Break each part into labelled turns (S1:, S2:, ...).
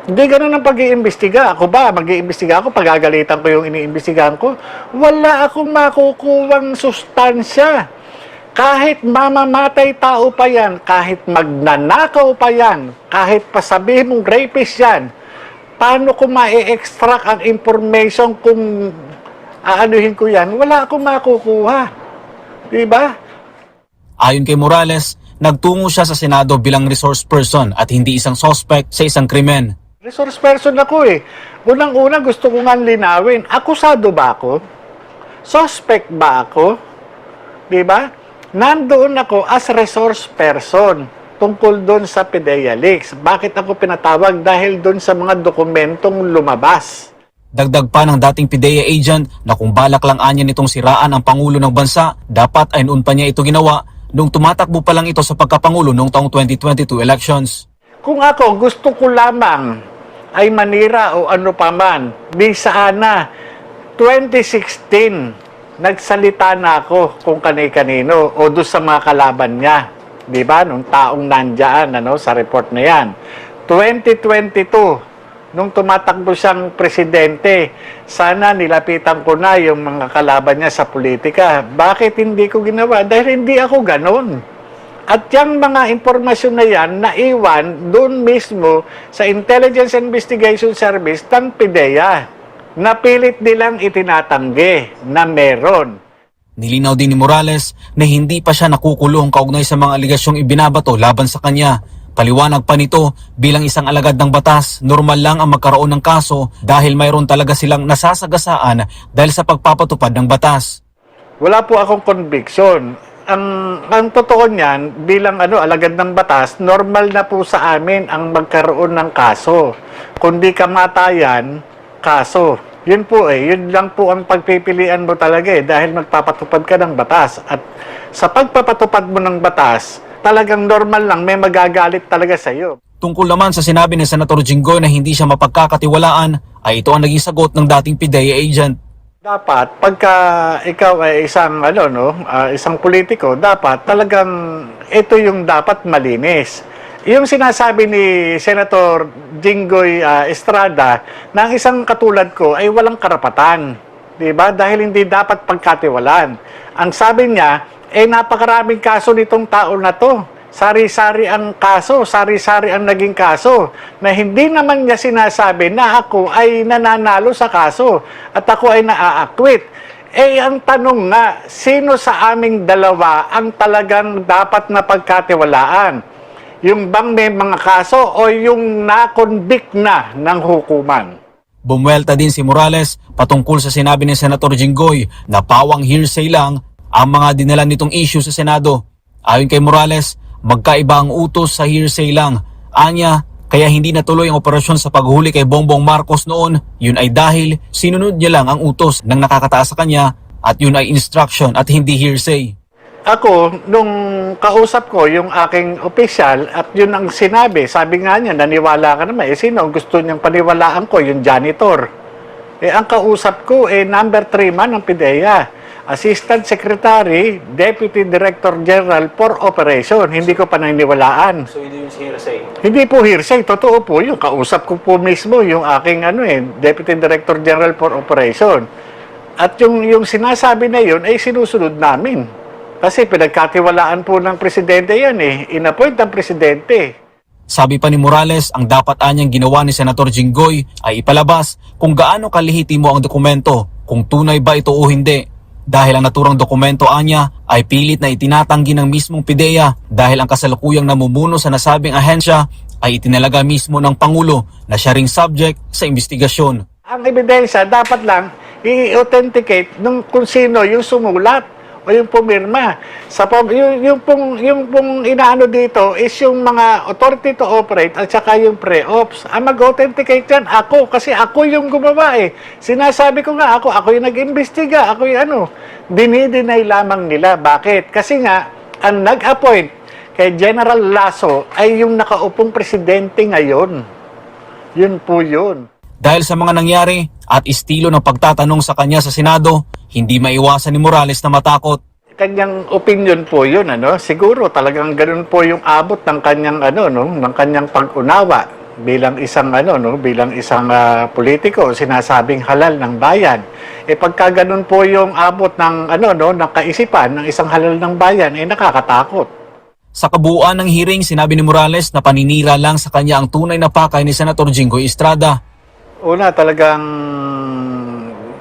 S1: Hindi ganun ang pag-iimbestiga. Ako ba, mag-iimbestiga ako, pagagalitan ko yung iniimbestigahan ko? Wala akong makukuwang sustansya. Kahit mamamatay tao pa yan, kahit magnanakaw pa yan, kahit pasabihin mong rapist yan, paano ko ma-extract ang information kung aanuhin ko yan? Wala akong makukuha. Diba?
S2: Ayon kay Morales, nagtungo siya sa Senado bilang resource person at hindi isang suspect sa isang krimen.
S1: Resource person ako eh. Unang-una gusto ko nga linawin. Akusado ba ako? Suspect ba ako? Diba? Nandoon ako as resource person tungkol doon sa PDEA leaks. Bakit ako pinatawag? Dahil doon sa mga dokumentong lumabas.
S2: Dagdag pa ng dating PIDEA agent na kung balak lang anya nitong siraan ang Pangulo ng bansa, dapat ay noon pa niya ito ginawa nung tumatakbo pa lang ito sa pagkapangulo noong taong 2022 elections.
S1: Kung ako gusto ko lamang ay manira o ano pa man, di sana 2016 nagsalita na ako kung kani-kanino o doon sa mga kalaban niya. Di ba? Nung taong nandyan sa report na yan. 2022, nung tumatakbo siyang presidente, sana nilapitan ko na yung mga kalaban niya sa politika. Bakit hindi ko ginawa? Dahil hindi ako ganon. At yung mga impormasyon na yan, naiwan doon mismo sa Intelligence Investigation Service ng PIDEA. Napilit nilang itinatanggi na meron.
S2: Nilinaw din ni Morales na hindi pa siya nakukulong kaugnay sa mga aligasyong ibinabato laban sa kanya. Paliwanag pa nito, bilang isang alagad ng batas, normal lang ang magkaroon ng kaso dahil mayroon talaga silang nasasagasaan dahil sa pagpapatupad ng batas.
S1: Wala po akong conviction. Ang totoo niyan, bilang alagad ng batas, normal na po sa amin ang magkaroon ng kaso. Kundi kamatayan, kaso. Yun po yun lang po ang pagpipilian mo talaga dahil magpapatupad ka ng batas. At sa pagpapatupad mo ng batas, talagang normal lang, may magagalit talaga sa iyo.
S2: Tungkol naman sa sinabi ni Senator Jinggoy na hindi siya mapagkakatiwalaan, ay ito ang naging sagot ng dating PIDEA agent.
S1: Dapat pagka ikaw ay isang isang politiko, dapat talagang ito yung dapat malinis. Yung sinasabi ni Senator Jinggoy Estrada na ang isang katulad ko ay walang karapatan, 'di ba? Dahil hindi dapat pagkatiwalaan. Ang sabi niya, napakaraming kaso nitong tao na 'to. Sari-sari ang kaso, sari-sari ang naging kaso, na hindi naman niya sinasabi na ako ay nananalo sa kaso at ako ay naaakwit. Ang tanong nga, sino sa aming dalawa ang talagang dapat na pagkatiwalaan? Yung bang may mga kaso o yung na-convict na ng hukuman?
S2: Bumuelta din si Morales patungkol sa sinabi ni Senator Jinggoy na pawang hearsay lang ang mga dinala nitong issue sa Senado. Ayon kay Morales, magkaiba ang utos sa hearsay lang. Anya, kaya hindi natuloy ang operasyon sa paghuli kay Bongbong Marcos noon, yun ay dahil sinunod niya lang ang utos ng nakakataas sa kanya at yun ay instruction at hindi hearsay.
S1: Ako, nung kausap ko yung aking opisyal at yun ang sinabi, sabi nga niya, naniwala ka naman. Sino ang gusto niyang paniwalaan ko? Yung janitor. Ang kausap ko, number 3 man ng PIDEA. Assistant Secretary, Deputy Director General for Operation. Hindi ko pa naniniwalaan.
S2: So hindi yung hearsay?
S1: Hindi po hearsay. Totoo po yung kausap ko po mismo, yung aking Deputy Director General for Operation. At yung sinasabi na yun ay sinusunod namin. Kasi pinagkatiwalaan po ng presidente yan Inappoint ang presidente.
S2: Sabi pa ni Morales, ang dapat anyang ginawa ni Senator Jinggoy ay ipalabas kung gaano kalihitimo ang dokumento, kung tunay ba ito o hindi. Dahil ang naturang dokumento anya ay pilit na itinatanggi ng mismong PIDEA dahil ang kasalukuyang namumuno sa nasabing ahensya ay itinalaga mismo ng Pangulo na siya ring subject sa investigasyon.
S1: Ang ebidensya dapat lang i-authenticate kung sino yung sumulat o yung pumirma. Yung pong inaano dito is yung mga authority to operate at saka yung pre-ops. Ang mag-authenticate yan, ako. Kasi ako yung gumawa Sinasabi ko nga, ako yung nag-imbestiga. Ako yung dinideny lamang nila. Bakit? Kasi nga, ang nag-appoint kay General Lasso ay yung nakaupong presidente ngayon. Yun po yun.
S2: Dahil sa mga nangyari at estilo ng pagtatanong sa kanya sa Senado, hindi maiwasan ni Morales na matakot.
S1: Kanyang opinion po yun, Siguro talagang ganun po yung abot ng kanyang ng kanyang pag-unawa. bilang isang bilang isang politiko, sinasabing halal ng bayan. Pagka ganun po yung abot ng ng kaisipan ng isang halal ng bayan, nakakatakot.
S2: Sa kabuuan ng hearing, sinabi ni Morales na paninira lang sa kanya ang tunay na pakay ni Senator Jinggoy Estrada.
S1: Una, talagang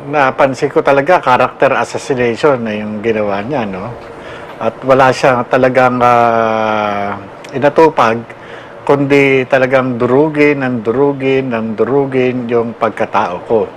S1: napansin ko talaga character assassination na yung ginawa niya, no? At wala siya talagang inatupag, kundi talagang durugin yung pagkatao ko.